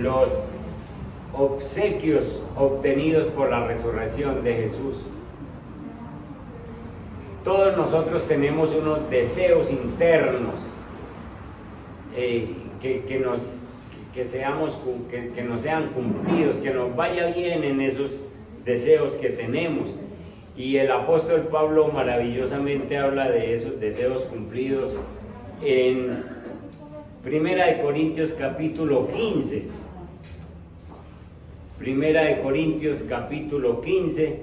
los obsequios obtenidos por la resurrección de Jesús. Todos nosotros tenemos unos deseos internos que nos sean cumplidos, que nos vaya bien en esos deseos que tenemos. Y el apóstol Pablo maravillosamente habla de esos deseos cumplidos en 1 Corintios capítulo 15. 1 Corintios capítulo 15.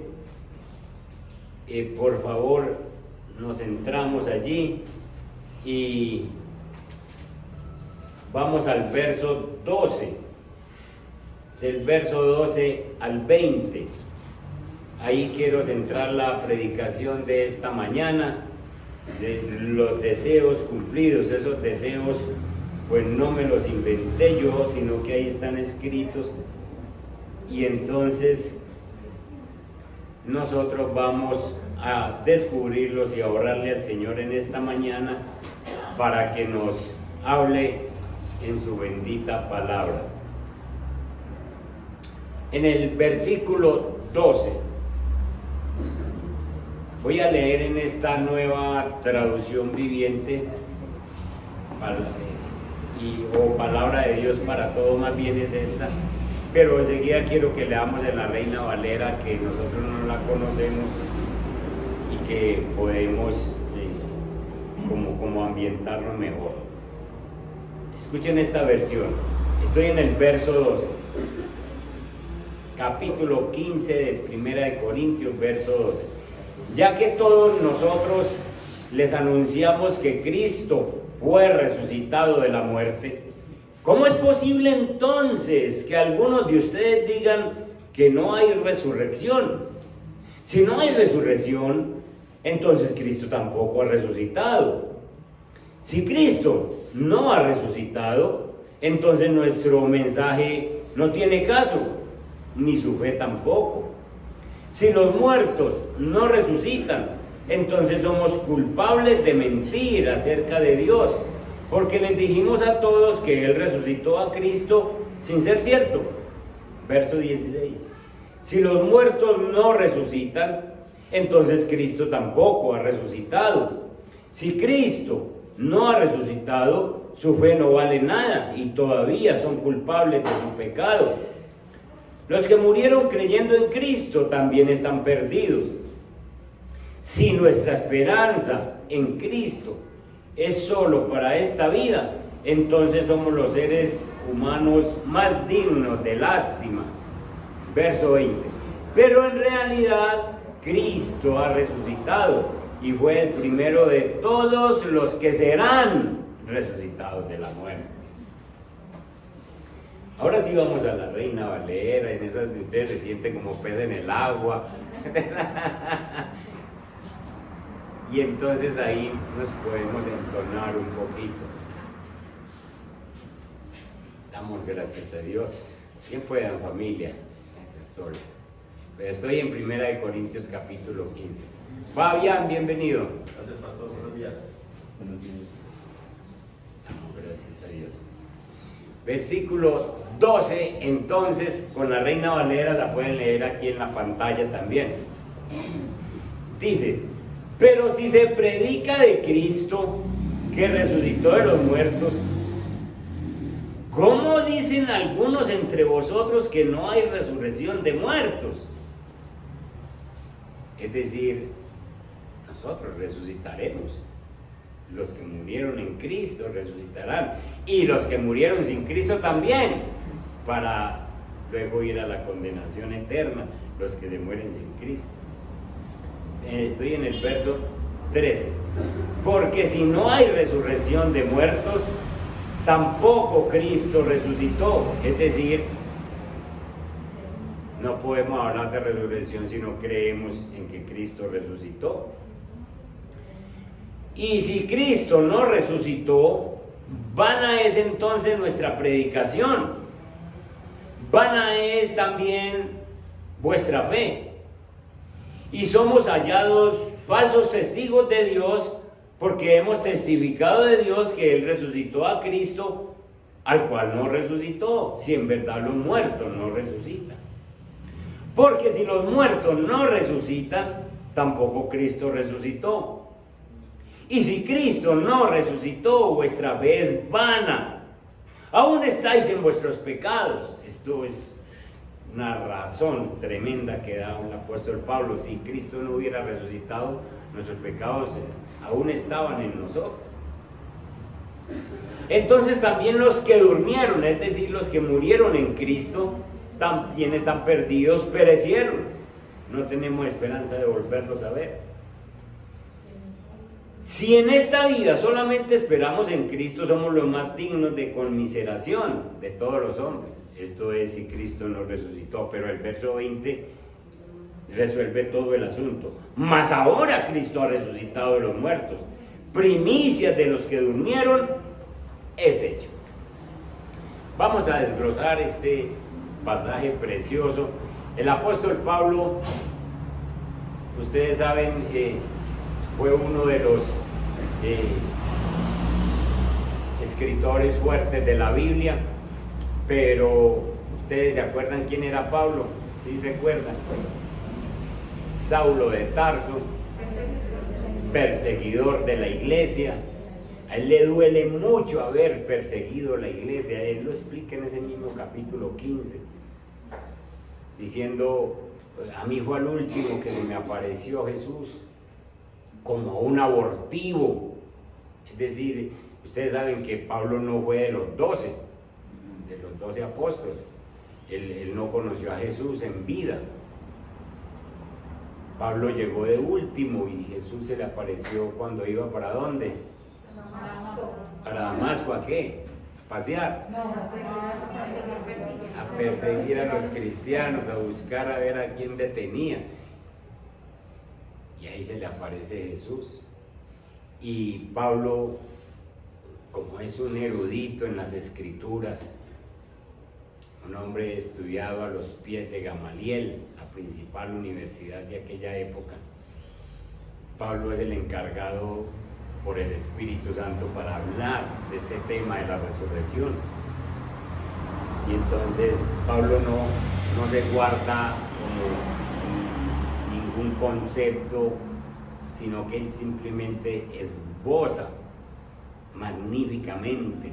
Por favor, nos centramos allí y vamos al verso 12. Del verso 12 al 20. Ahí quiero centrar la predicación de esta mañana, de los deseos cumplidos. Esos deseos pues no me los inventé yo, sino que ahí están escritos, y entonces nosotros vamos a descubrirlos y a orarle al Señor en esta mañana para que nos hable en su bendita palabra. En el versículo 12 voy a leer en esta nueva traducción viviente o palabra de Dios para todo, más bien es esta, pero enseguida quiero que leamos en la Reina Valera, que nosotros no la conocemos y que podemos como ambientarnos mejor. Escuchen esta versión. Estoy en el verso 12, capítulo 15 de 1 Corintios, verso 12. Ya que todos nosotros les anunciamos que Cristo fue resucitado de la muerte, ¿cómo es posible entonces que algunos de ustedes digan que no hay resurrección? Si no hay resurrección, entonces Cristo tampoco ha resucitado. Si Cristo no ha resucitado, entonces nuestro mensaje no tiene caso, ni su fe tampoco. Si los muertos no resucitan, entonces somos culpables de mentir acerca de Dios, porque les dijimos a todos que Él resucitó a Cristo sin ser cierto. Verso 16. Si los muertos no resucitan, entonces Cristo tampoco ha resucitado. Si Cristo no ha resucitado, su fe no vale nada y todavía son culpables de su pecado. Los que murieron creyendo en Cristo también están perdidos. Si nuestra esperanza en Cristo es solo para esta vida, entonces somos los seres humanos más dignos de lástima. Verso 20. Pero en realidad Cristo ha resucitado y fue el primero de todos los que serán resucitados de la muerte. Ahora sí vamos a la Reina Valera, en esas de ustedes se sienten como pez en el agua. Y entonces ahí nos podemos entonar un poquito. Damos gracias a Dios. ¿Quién puede en familia? Ese sol. Estoy en 1 Corintios capítulo 15. Fabián, bienvenido. Gracias, pastor. Buenos días. Damos gracias a Dios. Versículo 12, entonces, con la Reina Valera, la pueden leer aquí en la pantalla también. Dice: pero si se predica de Cristo, que resucitó de los muertos, ¿cómo dicen algunos entre vosotros que no hay resurrección de muertos? Es decir, nosotros resucitaremos. Los que murieron en Cristo resucitarán, y los que murieron sin Cristo también, para luego ir a la condenación eterna, los que se mueren sin Cristo. Estoy en el verso 13. Porque si no hay resurrección de muertos, tampoco Cristo resucitó. Es decir, no podemos hablar de resurrección si no creemos en que Cristo resucitó. Y si Cristo no resucitó, vana es entonces nuestra predicación, vana es también vuestra fe, y somos hallados falsos testigos de Dios, porque hemos testificado de Dios que Él resucitó a Cristo, al cual no resucitó, si en verdad los muertos no resucitan. Porque si los muertos no resucitan, tampoco Cristo resucitó. Y si Cristo no resucitó, vuestra fe es vana. Aún estáis en vuestros pecados. Esto es una razón tremenda que da el apóstol Pablo. Si Cristo no hubiera resucitado, nuestros pecados aún estaban en nosotros. Entonces también los que durmieron, es decir, los que murieron en Cristo, también están perdidos, perecieron. No tenemos esperanza de volverlos a ver. Si en esta vida solamente esperamos en Cristo, somos los más dignos de conmiseración de todos los hombres. Esto es si Cristo no resucitó, pero el verso 20 resuelve todo el asunto. Mas ahora Cristo ha resucitado de los muertos, primicias de los que durmieron, es hecho. Vamos a desglosar este pasaje precioso. El apóstol Pablo, ustedes saben, fue uno de los escritores fuertes de la Biblia, pero ustedes se acuerdan quién era Pablo, ¿sí recuerdan? Saulo de Tarso, perseguidor de la iglesia. A él le duele mucho haber perseguido la iglesia. Él lo explica en ese mismo capítulo 15, diciendo: a mí fue al último que se me apareció Jesús como un abortivo. Es decir, ustedes saben que Pablo no fue de los 12 apóstoles. Él no conoció a Jesús en vida. Pablo llegó de último y Jesús se le apareció cuando iba ¿para dónde? ¿Para Damasco? ¿A qué? ¿A pasear? A perseguir a los cristianos, a buscar a ver a quién detenía. Y ahí se le aparece Jesús. Y Pablo, como es un erudito en las escrituras, un hombre estudiado a los pies de Gamaliel, la principal universidad de aquella época, Pablo es el encargado por el Espíritu Santo para hablar de este tema de la resurrección. Y entonces Pablo no se guarda como ningún concepto, sino que él simplemente esboza magníficamente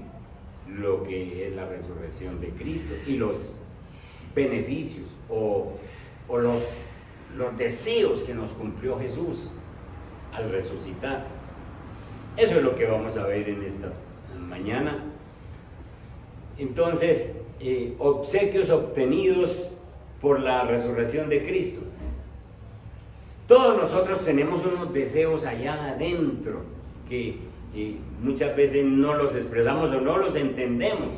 lo que es la resurrección de Cristo y los beneficios o los deseos que nos cumplió Jesús al resucitar. Eso es lo que vamos a ver en esta mañana. Entonces, obsequios obtenidos por la resurrección de Cristo. Todos nosotros tenemos unos deseos allá adentro que muchas veces no los expresamos o no los entendemos.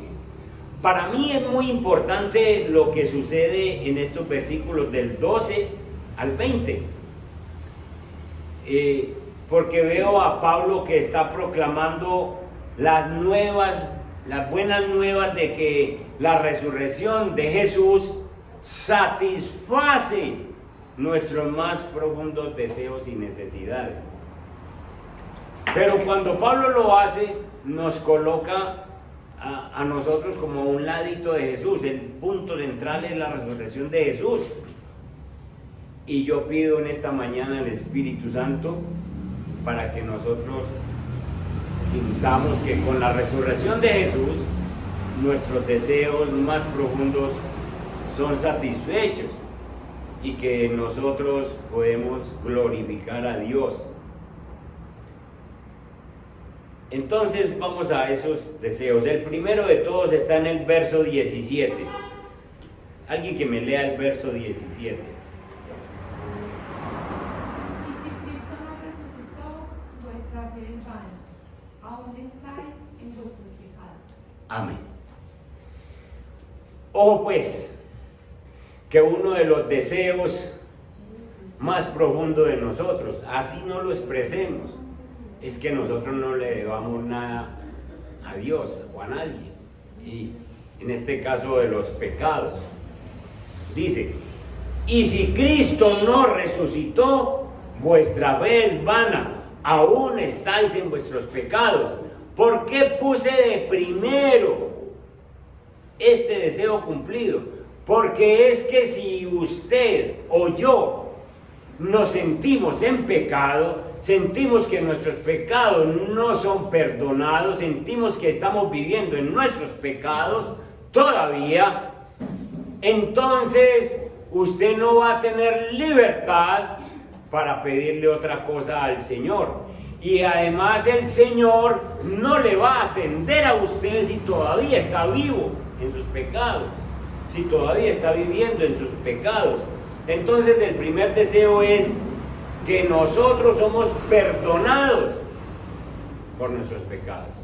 Para mí es muy importante lo que sucede en estos versículos del 12 al 20. Porque veo a Pablo que está proclamando las buenas nuevas de que la resurrección de Jesús satisface nuestros más profundos deseos y necesidades. Pero cuando Pablo lo hace, nos coloca a nosotros como un ladito de Jesús. El punto central es la resurrección de Jesús. Y yo pido en esta mañana al Espíritu Santo para que nosotros sintamos que con la resurrección de Jesús nuestros deseos más profundos son satisfechos y que nosotros podemos glorificar a Dios. Entonces vamos a esos deseos. El primero de todos está en el verso 17. Alguien que me lea el verso 17. Amén. Ojo pues, que uno de los deseos más profundos de nosotros, así no lo expresemos, es que nosotros no le debamos nada a Dios o a nadie. Y en este caso de los pecados. Dice: y si Cristo no resucitó, vuestra fe es vana, aún estáis en vuestros pecados. ¿Por qué puse de primero este deseo cumplido. Porque es que si usted o yo nos sentimos en pecado, sentimos que nuestros pecados no son perdonados, sentimos que estamos viviendo en nuestros pecados todavía, entonces usted no va a tener libertad para pedirle otra cosa al Señor. Y además el Señor no le va a atender a usted si todavía está vivo en sus pecados, si todavía está viviendo en sus pecados. Entonces el primer deseo es que nosotros somos perdonados por nuestros pecados.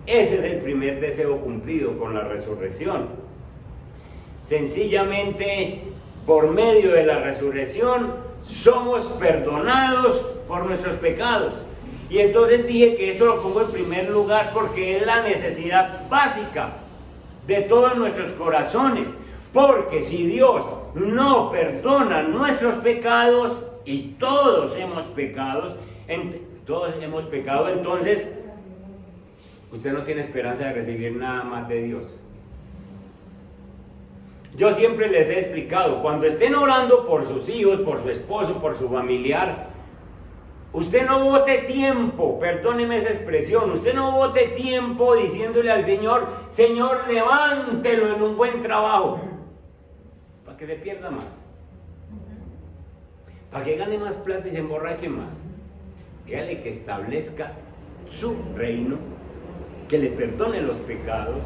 Ese es el primer deseo cumplido con la resurrección. Sencillamente, por medio de la resurrección, somos perdonados por nuestros pecados. Y entonces dije que esto lo pongo en primer lugar porque es la necesidad básica de todos nuestros corazones. Porque si Dios no perdona nuestros pecados, y todos hemos pecado, entonces usted no tiene esperanza de recibir nada más de Dios. Yo siempre les he explicado, cuando estén orando por sus hijos, por su esposo, por su familiar, usted no bote tiempo, perdóneme esa expresión, usted no bote tiempo diciéndole al Señor, Señor, levántelo en un buen trabajo, para que le pierda más, para que gane más plata y se emborrache más. Dígale que establezca su reino, que le perdone los pecados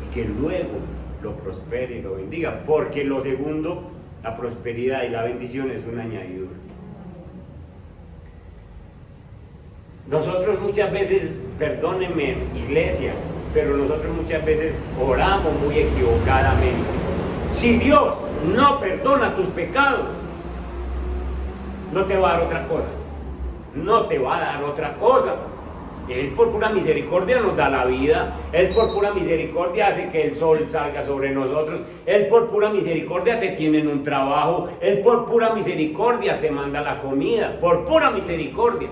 y que luego lo prospere y lo bendiga, porque lo segundo, la prosperidad y la bendición, es una añadidura. Nosotros muchas veces, perdónenme iglesia, pero nosotros muchas veces oramos muy equivocadamente. Si Dios no perdona tus pecados, no te va a dar otra cosa, no te va a dar otra cosa. Él por pura misericordia nos da la vida, Él por pura misericordia hace que el sol salga sobre nosotros, Él por pura misericordia te tiene en un trabajo, Él por pura misericordia te manda la comida, por pura misericordia.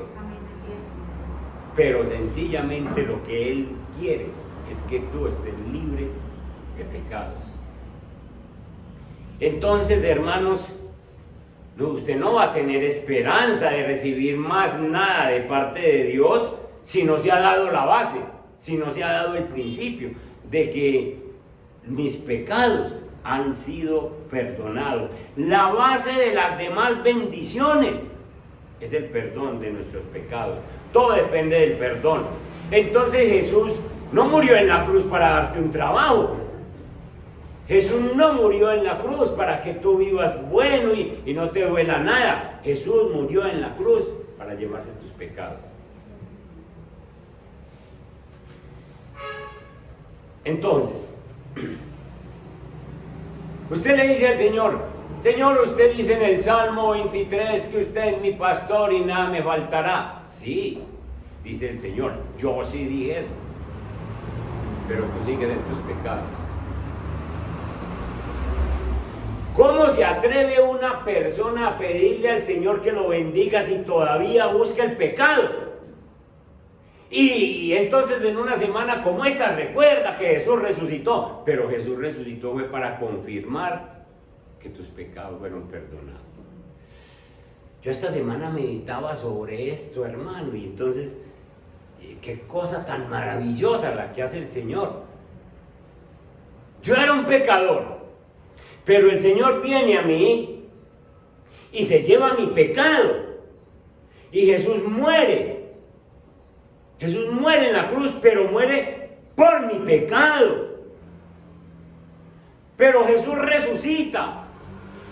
Pero sencillamente lo que Él quiere es que tú estés libre de pecados. Entonces, hermanos, usted no va a tener esperanza de recibir más nada de parte de Dios si no se ha dado la base, si no se ha dado el principio de que mis pecados han sido perdonados. La base de las demás bendiciones es el perdón de nuestros pecados. Todo depende del perdón. Entonces Jesús no murió en la cruz para darte un trabajo. Jesús no murió en la cruz para que tú vivas bueno y no te duela nada. Jesús murió en la cruz para llevarte tus pecados. Entonces, usted le dice al Señor, Señor, usted dice en el Salmo 23 que usted es mi pastor y nada me faltará. Sí, dice el Señor, yo sí dije eso, pero tú sigues en tus pecados. ¿Cómo se atreve una persona a pedirle al Señor que lo bendiga si todavía busca el pecado? Y entonces en una semana como esta recuerda que Jesús resucitó, pero Jesús resucitó fue para confirmar que tus pecados fueron perdonados. Yo esta semana meditaba sobre esto, hermano, y entonces qué cosa tan maravillosa la que hace el Señor. Yo era un pecador, pero el Señor viene a mí y se lleva mi pecado y Jesús muere. Jesús muere en la cruz, pero muere por mi pecado. Pero Jesús resucita.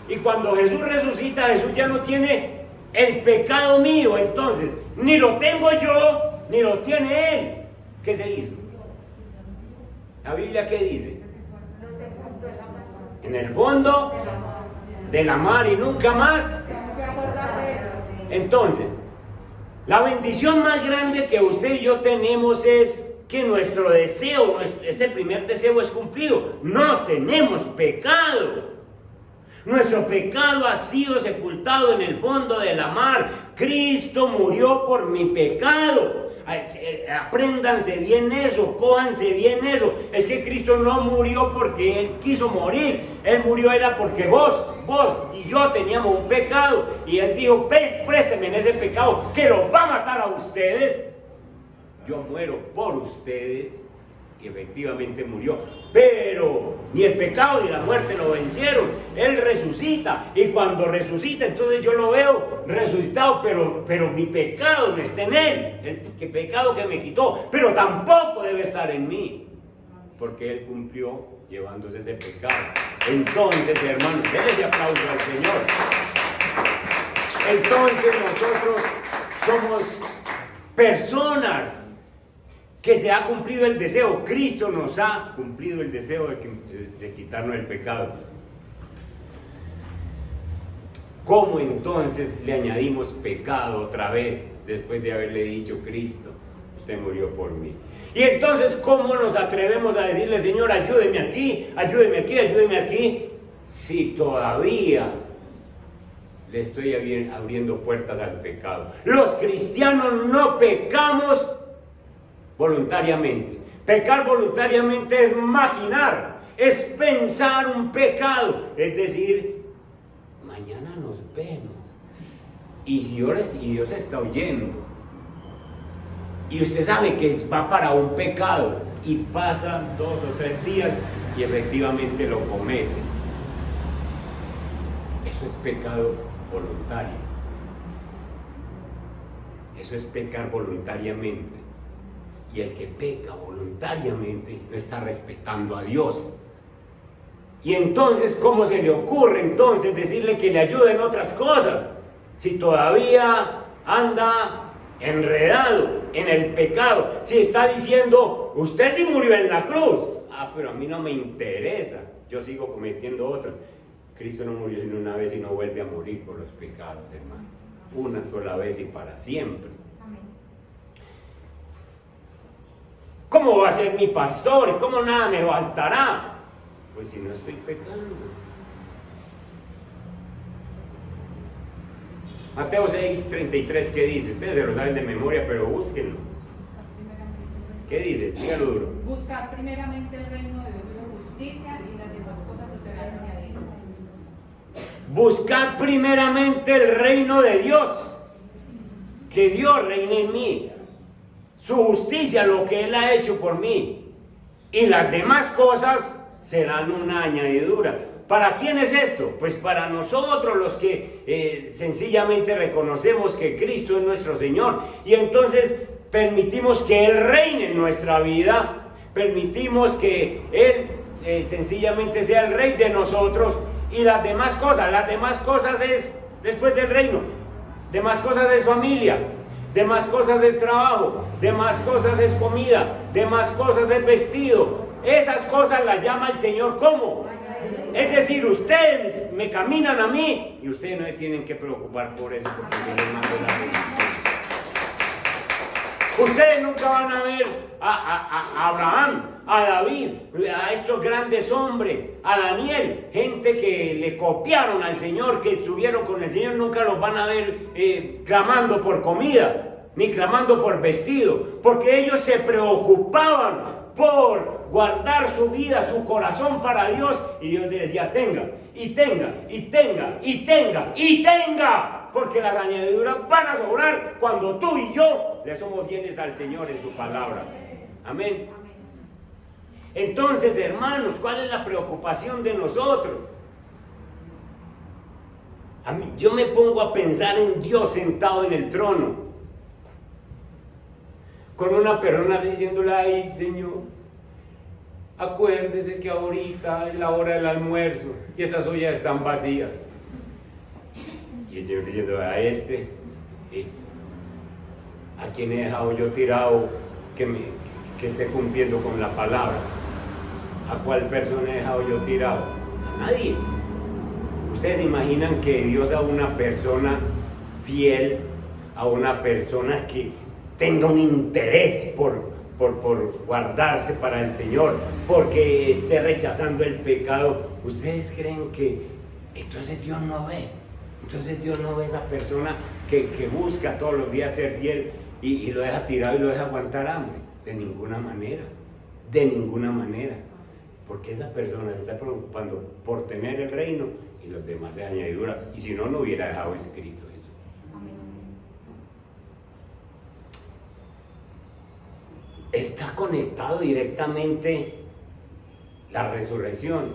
Y cuando Jesús resucita, Jesús ya no tiene el pecado mío. Entonces, ni lo tengo yo, ni lo tiene Él. ¿Qué se hizo? ¿La Biblia qué dice? En el fondo de la mar y nunca más. Entonces, la bendición más grande que usted y yo tenemos es que nuestro deseo, este primer deseo es cumplido. No tenemos pecado. Nuestro pecado ha sido sepultado en el fondo de la mar. Cristo murió por mi pecado. Apréndanse bien eso, cójanse bien eso. Es que Cristo no murió porque Él quiso morir. Él murió era porque vos y yo teníamos un pecado. Y Él dijo, présteme en ese pecado que los va a matar a ustedes. Yo muero por ustedes. Y efectivamente murió, pero ni el pecado ni la muerte lo vencieron. Él resucita, y cuando resucita, entonces yo lo veo resucitado, pero mi pecado no está en Él, el pecado que me quitó, pero tampoco debe estar en mí, porque Él cumplió llevándose ese pecado. Entonces, hermanos, denle ese aplauso al Señor. Entonces nosotros somos personas que se ha cumplido el deseo. Cristo nos ha cumplido el deseo de quitarnos el pecado. ¿Cómo entonces le añadimos pecado otra vez después de haberle dicho, Cristo, usted murió por mí? Y entonces, ¿cómo nos atrevemos a decirle, Señor, ayúdeme aquí, ayúdeme aquí, ayúdeme aquí? Si todavía le estoy abriendo puertas al pecado. Los cristianos no pecamos voluntariamente. Pecar voluntariamente es maquinar, es pensar un pecado, es decir, mañana nos vemos y Dios está oyendo y usted sabe que va para un pecado y pasan 2 o 3 días y efectivamente lo comete. Eso es pecado voluntario, eso es pecar voluntariamente. Y el que peca voluntariamente no está respetando a Dios. Y entonces, ¿cómo se le ocurre entonces decirle que le ayude en otras cosas? Si todavía anda enredado en el pecado. Si está diciendo, usted sí murió en la cruz. Pero a mí no me interesa. Yo sigo cometiendo otras. Cristo no murió en una vez y no vuelve a morir por los pecados, hermano. Una sola vez y para siempre. ¿Cómo va a ser mi pastor? ¿Cómo nada me faltará? Pues si no estoy pecando. Mateo 6:33, ¿qué dice? Ustedes se lo saben de memoria, pero búsquenlo. ¿Qué dice? Dígalo duro. Buscar primeramente el reino de Dios y su justicia, y las demás cosas os serán añadidas. Buscar primeramente el reino de Dios. Que Dios reine en mí. Su justicia, lo que Él ha hecho por mí, y las demás cosas serán una añadidura. ¿Para quién es esto? Pues para nosotros, los que sencillamente reconocemos que Cristo es nuestro Señor, y entonces permitimos que Él reine en nuestra vida, permitimos que Él sencillamente sea el Rey de nosotros, y las demás cosas es después del reino, demás cosas es familia, demás cosas es trabajo, demás cosas es comida, demás cosas es vestido. Esas cosas las llama el Señor ¿cómo? Es decir, ustedes me caminan a mí y ustedes no se tienen que preocupar por eso, porque yo les mando la bendición. Ustedes nunca van a ver a Abraham, a David, a estos grandes hombres, a Daniel, gente que le copiaron al Señor, que estuvieron con el Señor, nunca los van a ver clamando por comida, ni clamando por vestido, porque ellos se preocupaban por guardar su vida, su corazón para Dios, y Dios les decía, tenga, y tenga, y tenga, y tenga, y tenga. Porque las añadiduras van a sobrar cuando tú y yo le somos fieles al Señor en su palabra. Amén. Entonces, hermanos, ¿cuál es la preocupación de nosotros? Yo me pongo a pensar en Dios sentado en el trono, con una persona diciéndole, ay Señor, acuérdese que ahorita es la hora del almuerzo y esas ollas están vacías. Y el Señor diciendo a a quien he dejado yo tirado que esté cumpliendo con la palabra. ¿A cuál persona he dejado yo tirado? A nadie. ¿Ustedes se imaginan que Dios a una persona fiel, a una persona que tenga un interés por guardarse para el Señor, porque esté rechazando el pecado? ¿Ustedes creen que entonces Dios no ve? Entonces Dios no ve a esa persona que busca todos los días ser fiel y lo deja tirado y lo deja aguantar hambre. De ninguna manera, de ninguna manera. Porque esa persona se está preocupando por tener el reino y los demás de añadidura. Y si no, no hubiera dejado escrito eso. Está conectado directamente la resurrección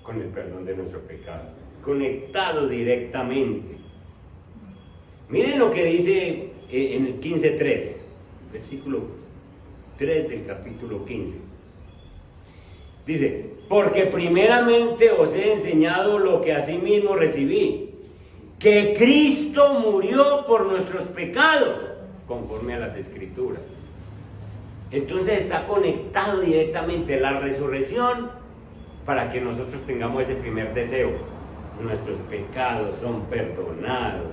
con el perdón de nuestro pecado. Conectado directamente. Miren lo que dice en el 15:3, versículo 3 del capítulo 15. Dice, porque primeramente os he enseñado lo que asimismo recibí, que Cristo murió por nuestros pecados, conforme a las Escrituras. Entonces está conectado directamente la resurrección para que nosotros tengamos ese primer deseo. Nuestros pecados son perdonados,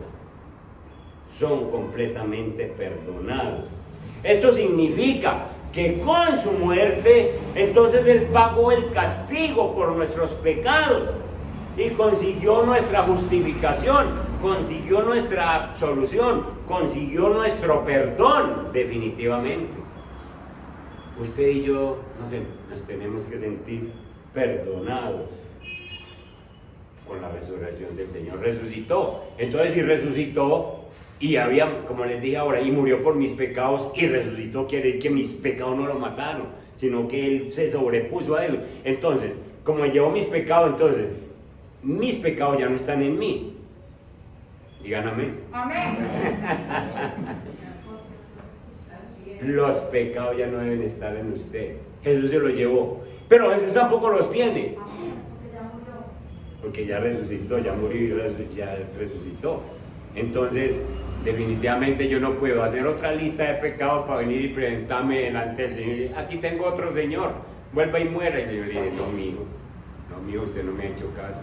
son completamente perdonados. Esto significa que con su muerte, entonces Él pagó el castigo por nuestros pecados y consiguió nuestra justificación, consiguió nuestra absolución, consiguió nuestro perdón definitivamente. Usted y yo nos tenemos que sentir perdonados con la resurrección del Señor. Resucitó. Entonces, si resucitó y había, como les dije ahora, y murió por mis pecados y resucitó, quiere decir que mis pecados no lo mataron, sino que Él se sobrepuso a él. Entonces, como llevó mis pecados, entonces mis pecados ya no están en mí. Digan amén. Amén. Los pecados ya no deben estar en usted. Jesús se los llevó, pero Jesús tampoco los tiene, porque ya resucitó, ya murió y ya resucitó. Entonces, definitivamente yo no puedo hacer otra lista de pecados para venir y presentarme delante del Señor. Aquí tengo otro Señor, vuelva y muera. Y el Señor le dice, no mijo, usted no me ha hecho caso.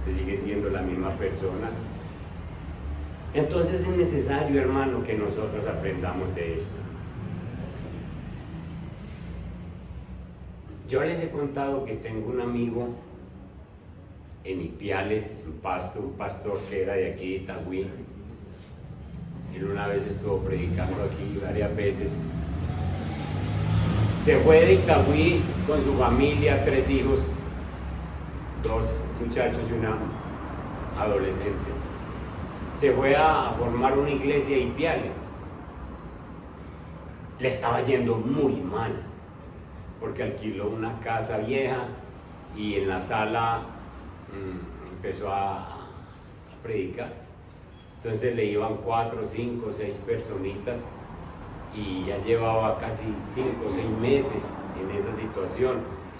Usted sigue siendo la misma persona. Entonces es necesario, hermano, que nosotros aprendamos de esto. Yo les he contado que tengo un amigo en Ipiales, en Pasto, un pastor que era de aquí de Itagüí. Él una vez estuvo predicando aquí varias veces. Se fue de Itagüí con su familia, 3 hijos, 2 muchachos y una adolescente. Se fue a formar una iglesia en Ipiales. Le estaba yendo muy mal, porque alquiló una casa vieja y en la sala empezó a predicar. Entonces le iban 4, 5, 6 personitas y ya llevaba casi 5 o 6 meses en esa situación.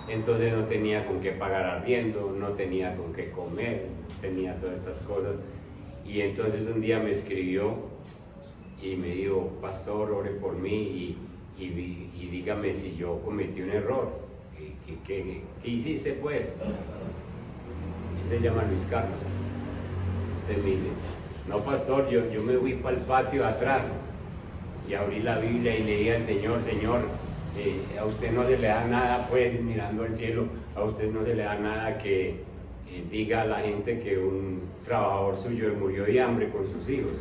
Entonces no tenía con qué pagar arriendo, no tenía con qué comer, tenía todas estas cosas. Y entonces un día me escribió y me dijo, pastor, ore por mí y dígame si yo cometí un error. ¿Qué hiciste pues? Él se llama Luis Carlos. Entonces me dice, no pastor, yo me fui para el patio atrás y abrí la Biblia y leí al Señor, a usted no se le da nada, pues mirando al cielo, a usted no se le da nada que diga a la gente que un trabajador suyo murió de hambre con sus hijos.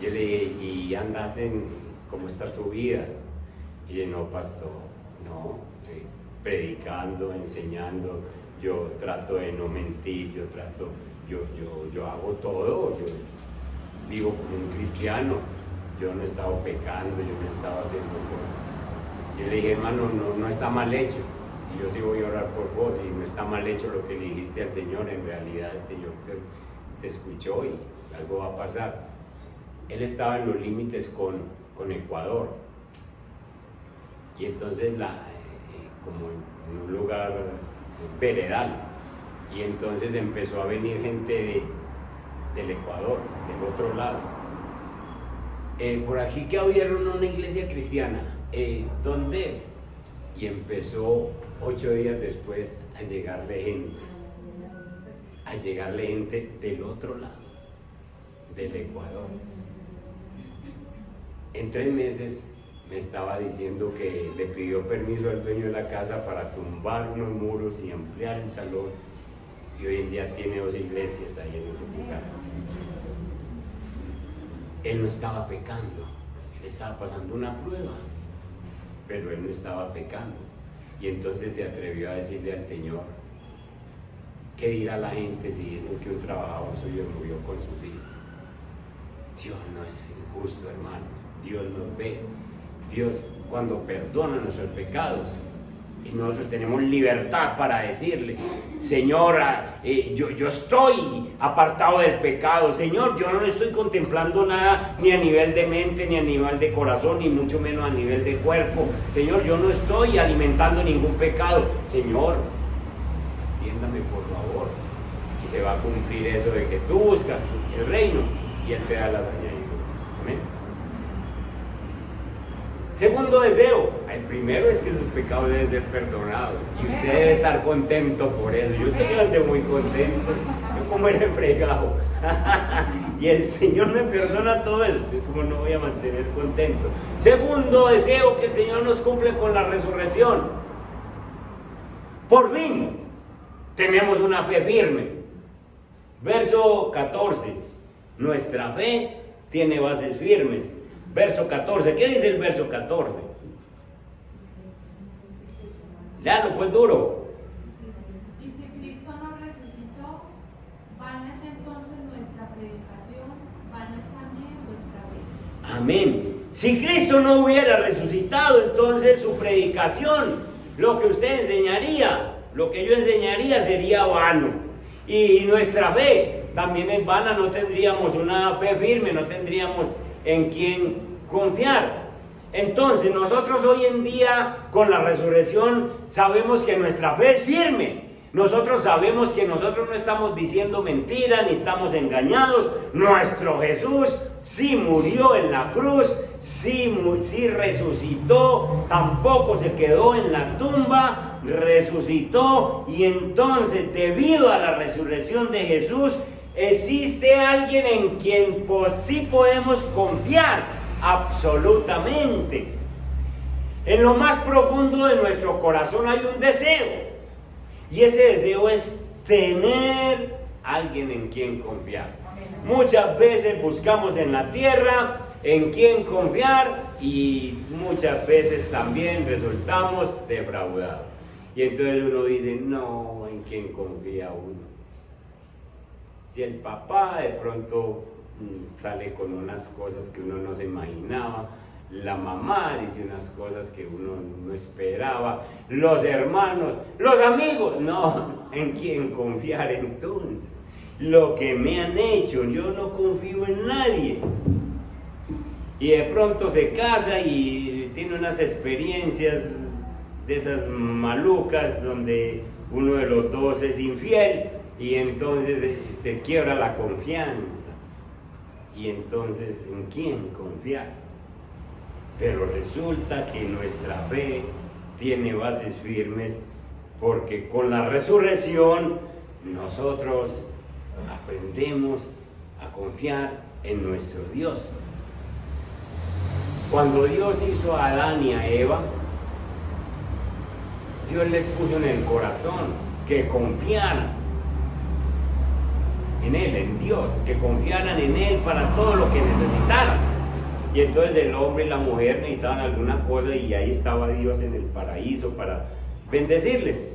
Yo le dije, ¿y andas cómo está tu vida? Y le dije, no pastor, no, predicando, enseñando, yo trato de no mentir, yo hago todo, yo vivo como un cristiano, yo no he estado pecando, yo no he estado haciendo cosas. Yo le dije, hermano, no está mal hecho. Y yo sí voy a orar por vos y no está mal hecho lo que le dijiste al Señor, en realidad el Señor te escuchó y algo va a pasar. Él estaba en los límites con Ecuador y entonces como en un lugar veredal, y entonces empezó a venir gente del Ecuador, del otro lado. Por aquí que abrieron una iglesia cristiana, ¿dónde es? Y empezó 8 días después a llegarle gente del otro lado, del Ecuador. En 3 meses me estaba diciendo que le pidió permiso al dueño de la casa para tumbar unos muros y ampliar el salón, y hoy en día tiene 2 iglesias ahí en ese lugar. Él no estaba pecando, él estaba pasando una prueba, pero él no estaba pecando. Y entonces se atrevió a decirle al Señor: ¿qué dirá la gente si dicen que un trabajador suyo murió con sus hijos? Dios no es injusto, hermano. Dios nos ve. Dios, cuando perdona nuestros pecados, y nosotros tenemos libertad para decirle: Señor, yo estoy apartado del pecado. Señor, yo no estoy contemplando nada, ni a nivel de mente, ni a nivel de corazón, ni mucho menos a nivel de cuerpo. Señor, yo no estoy alimentando ningún pecado. Señor, atiéndame por favor. Y se va a cumplir eso de que tú buscas el reino y Él te da las añadiduras. Amén. Segundo deseo: el primero es que sus pecados deben ser perdonados, y usted debe estar contento por eso. Yo estoy bastante muy contento, yo como era fregado y el Señor me perdona todo eso, como no voy a mantener contento. Segundo deseo: que el Señor nos cumple con la resurrección. Por fin tenemos una fe firme. Verso 14: nuestra fe tiene bases firmes. Verso 14, ¿qué dice el verso 14? Léalo pues duro. Y si Cristo no resucitó, vana es entonces nuestra predicación, vana es también vuestra fe. Amén. Si Cristo no hubiera resucitado, entonces su predicación, lo que usted enseñaría, lo que yo enseñaría, sería vano. Y nuestra fe también es vana, no tendríamos una fe firme, no tendríamos en quién confiar. Entonces nosotros hoy en día, con la resurrección, sabemos que nuestra fe es firme. Nosotros sabemos que nosotros no estamos diciendo mentiras ni estamos engañados. Nuestro Jesús sí murió en la cruz, sí resucitó, tampoco se quedó en la tumba, resucitó. Y entonces, debido a la resurrección de Jesús, existe alguien en quien sí podemos confiar absolutamente. En lo más profundo de nuestro corazón hay un deseo, y ese deseo es tener alguien en quien confiar. Muchas veces buscamos en la tierra en quien confiar, y muchas veces también resultamos defraudados. Y entonces uno dice: no, ¿en quién confía uno? Si el papá de pronto sale con unas cosas que uno no se imaginaba, la mamá dice unas cosas que uno no esperaba, los hermanos, los amigos, no, ¿en quién confiar entonces? Lo que me han hecho, yo no confío en nadie. Y de pronto se casa y tiene unas experiencias de esas malucas donde uno de los dos es infiel, y entonces se quiebra la confianza. Y entonces, ¿en quién confiar? Pero resulta que nuestra fe tiene bases firmes, porque con la resurrección nosotros aprendemos a confiar en nuestro Dios. Cuando Dios hizo a Adán y a Eva, Dios les puso en el corazón que confiaran en Él, en Dios, que confiaran en Él para todo lo que necesitaran. Y entonces el hombre y la mujer necesitaban alguna cosa, y ahí estaba Dios en el paraíso para bendecirles.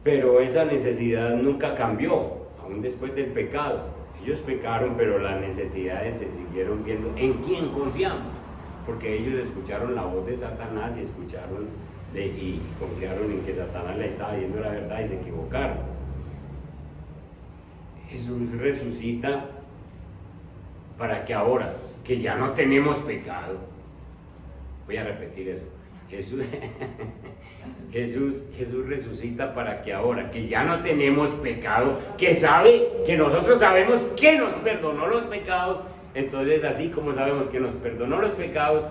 Pero esa necesidad nunca cambió, aún después del pecado. Ellos pecaron, pero las necesidades se siguieron viendo. ¿En quién confiamos? Porque ellos escucharon la voz de Satanás y y confiaron en que Satanás le estaba diciendo la verdad, y se equivocaron. Jesús resucita para que ahora, que ya no tenemos pecado, voy a repetir eso, Jesús resucita para que ahora, que ya no tenemos pecado, que nosotros sabemos que nos perdonó los pecados, entonces así como sabemos que nos perdonó los pecados,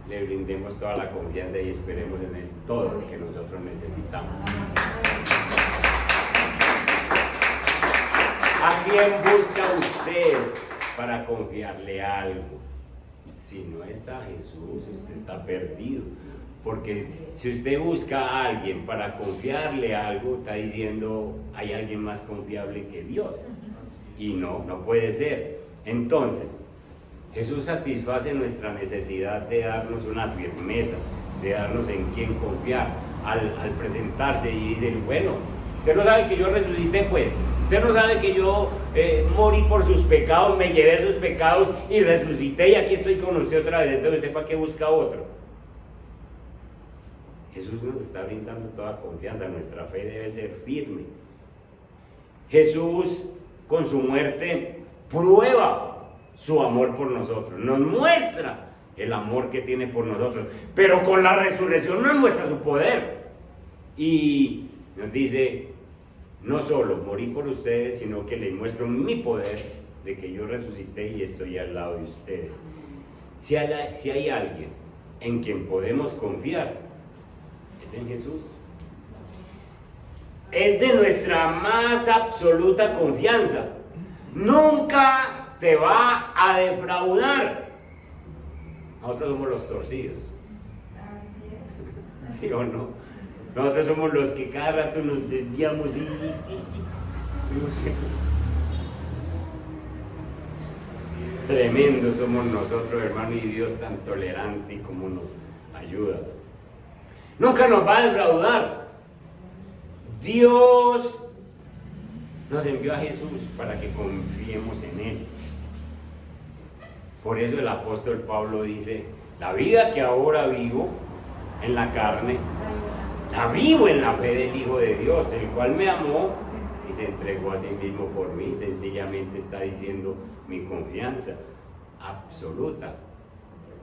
le brindemos toda la confianza y esperemos en Él todo lo que nosotros necesitamos. ¿A quién busca usted para confiarle algo? Si no es a Jesús, usted está perdido. Porque si usted busca a alguien para confiarle algo, está diciendo: hay alguien más confiable que Dios. Y no puede ser. Entonces, Jesús satisface nuestra necesidad de darnos una firmeza, de darnos en quién confiar al presentarse y decir, bueno, usted no sabe que yo resucité, pues. Usted no sabe que yo morí por sus pecados, me llevé sus pecados y resucité y aquí estoy con usted otra vez. Entonces, ¿usted para qué busca otro? Jesús nos está brindando toda confianza, nuestra fe debe ser firme. Jesús, con su muerte, prueba su amor por nosotros, nos muestra el amor que tiene por nosotros, pero con la resurrección nos muestra su poder y nos dice, no solo morí por ustedes, sino que les muestro mi poder de que yo resucité y estoy al lado de ustedes. Si hay alguien en quien podemos confiar, es en Jesús. Es de nuestra más absoluta confianza. Nunca te va a defraudar. Nosotros somos los torcidos. ¿Sí o no? Nosotros somos los que cada rato nos desviamos y tremendo somos nosotros, hermano, y Dios tan tolerante y como nos ayuda. Nunca nos va a defraudar. Dios nos envió a Jesús para que confiemos en Él. Por eso el apóstol Pablo dice, la vida que ahora vivo en la carne, la vivo en la fe del Hijo de Dios, el cual me amó y se entregó a sí mismo por mí. Sencillamente está diciendo, mi confianza absoluta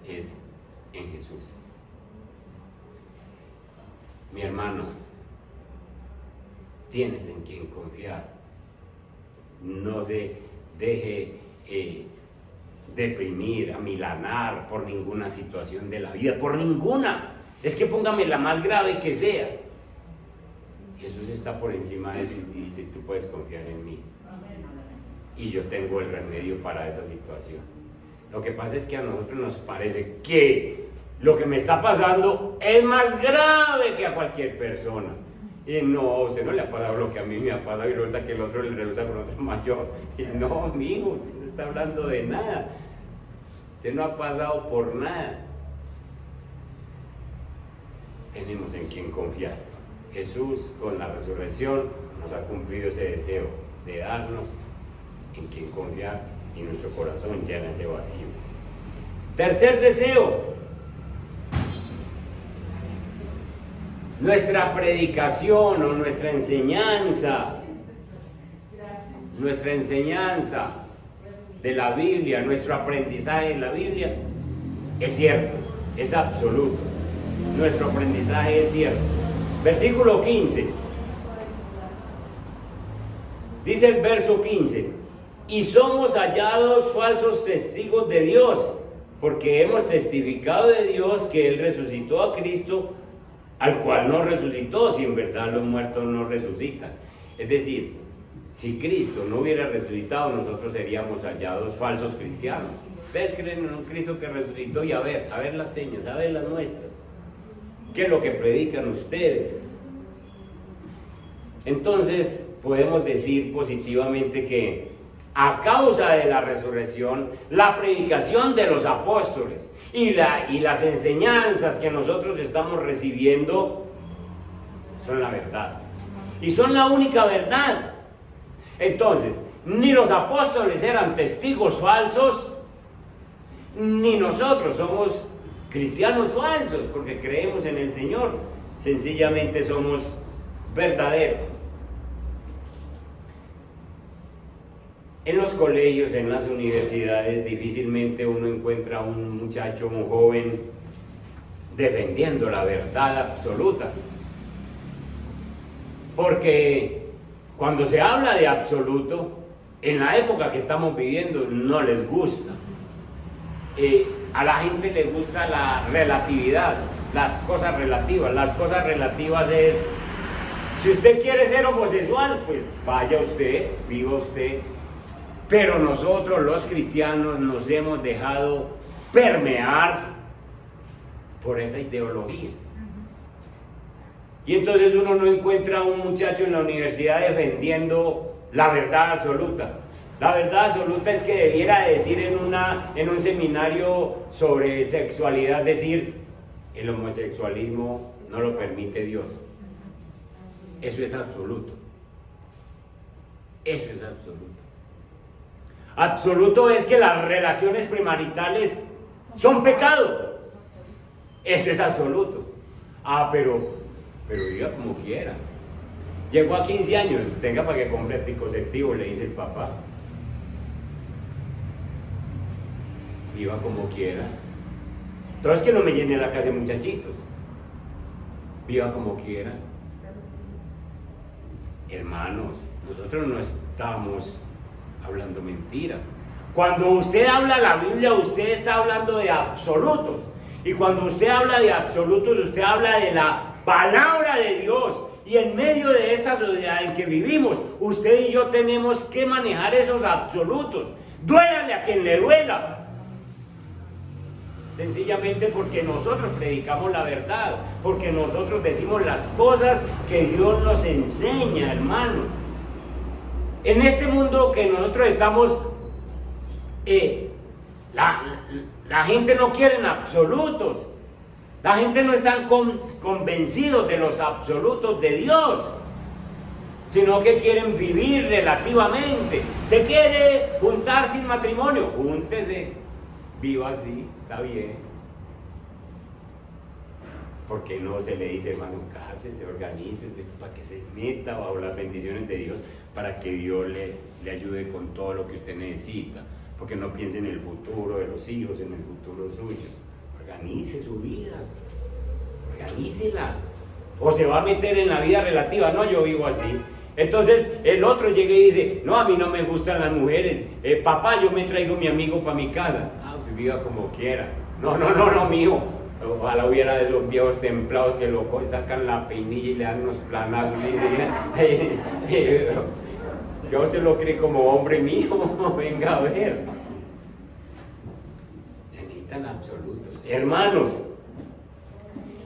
es en Jesús. Mi hermano, tienes en quien confiar. No se deje deprimir, amilanar por ninguna situación de la vida, por ninguna. Es que póngame la más grave que sea. Jesús está por encima de eso y dice, tú puedes confiar en mí. Y yo tengo el remedio para esa situación. Lo que pasa es que a nosotros nos parece que lo que me está pasando es más grave que a cualquier persona. Y no, a usted no le ha pasado lo que a mí me ha pasado y resulta que el otro le resulta con otro mayor. Y no, amigo, usted no está hablando de nada. Usted no ha pasado por nada. Tenemos en quien confiar. Jesús, con la resurrección, nos ha cumplido ese deseo de darnos en quien confiar y nuestro corazón llena ese vacío. Tercer deseo. Nuestra predicación o nuestra enseñanza de la Biblia, nuestro aprendizaje de la Biblia es cierto, es absoluto. Nuestro aprendizaje es cierto. Versículo 15. Dice el verso 15: y somos hallados falsos testigos de Dios, porque hemos testificado de Dios que Él resucitó a Cristo, al cual no resucitó, si en verdad los muertos no resucitan. Es decir, si Cristo no hubiera resucitado, nosotros seríamos hallados falsos cristianos. Ustedes creen en un Cristo que resucitó y a ver las señas, a ver las muestras. ¿Qué es lo que predican ustedes? Entonces podemos decir positivamente que a causa de la resurrección, la predicación de los apóstoles y las enseñanzas que nosotros estamos recibiendo son la verdad. Y son la única verdad. Entonces, ni los apóstoles eran testigos falsos, ni nosotros somos cristianos falsos, porque creemos en el Señor. Sencillamente somos verdaderos. En los colegios, en las universidades, difícilmente uno encuentra a un muchacho, un joven, defendiendo la verdad absoluta. Porque cuando se habla de absoluto, en la época que estamos viviendo, no les gusta. A la gente le gusta la relatividad, las cosas relativas. Las cosas relativas es, si usted quiere ser homosexual, pues vaya usted, viva usted. Pero nosotros los cristianos nos hemos dejado permear por esa ideología. Y entonces uno no encuentra a un muchacho en la universidad defendiendo la verdad absoluta. La verdad absoluta es que debiera decir en un seminario sobre sexualidad, decir, el homosexualismo no lo permite Dios. Eso es absoluto. Eso es absoluto. Absoluto es que las relaciones premaritales son pecado. Eso es absoluto. Pero diga como quiera. Llegó a 15 años, tenga para que compre anticonceptivo, le dice el papá. Viva como quiera. Entonces que no me llene la casa de muchachitos. Viva como quiera. Hermanos, nosotros no estamos hablando mentiras. Cuando usted habla la Biblia, usted está hablando de absolutos. Y cuando usted habla de absolutos, usted habla de la palabra de Dios. Y en medio de esta sociedad en que vivimos, usted y yo tenemos que manejar esos absolutos. Duélale a quien le duela. Sencillamente porque nosotros predicamos la verdad, porque nosotros decimos las cosas que Dios nos enseña, hermano. En este mundo que nosotros estamos, la gente no quiere en absolutos. La gente no está convencidos de los absolutos de Dios, sino que quieren vivir relativamente. Se quiere juntar sin matrimonio, júntese, viva así, está bien. ¿Por qué no se le dice, hermano, cásese, organícese, para que se meta bajo las bendiciones de Dios, para que Dios le ayude con todo lo que usted necesita? Porque no piense en el futuro de los hijos, en el futuro suyo. Organice su vida, organícela. O se va a meter en la vida relativa, no, yo vivo así. Entonces el otro llega y dice, no, a mí no me gustan las mujeres. Papá, yo me traigo mi amigo para mi casa. Pues viva como quiera. No, mijo. Ojalá hubiera de esos viejos templados que lo sacan la peinilla y le dan unos planazos. Yo se lo creo como hombre mío. Venga a ver. Se necesitan absolutos. Hermanos,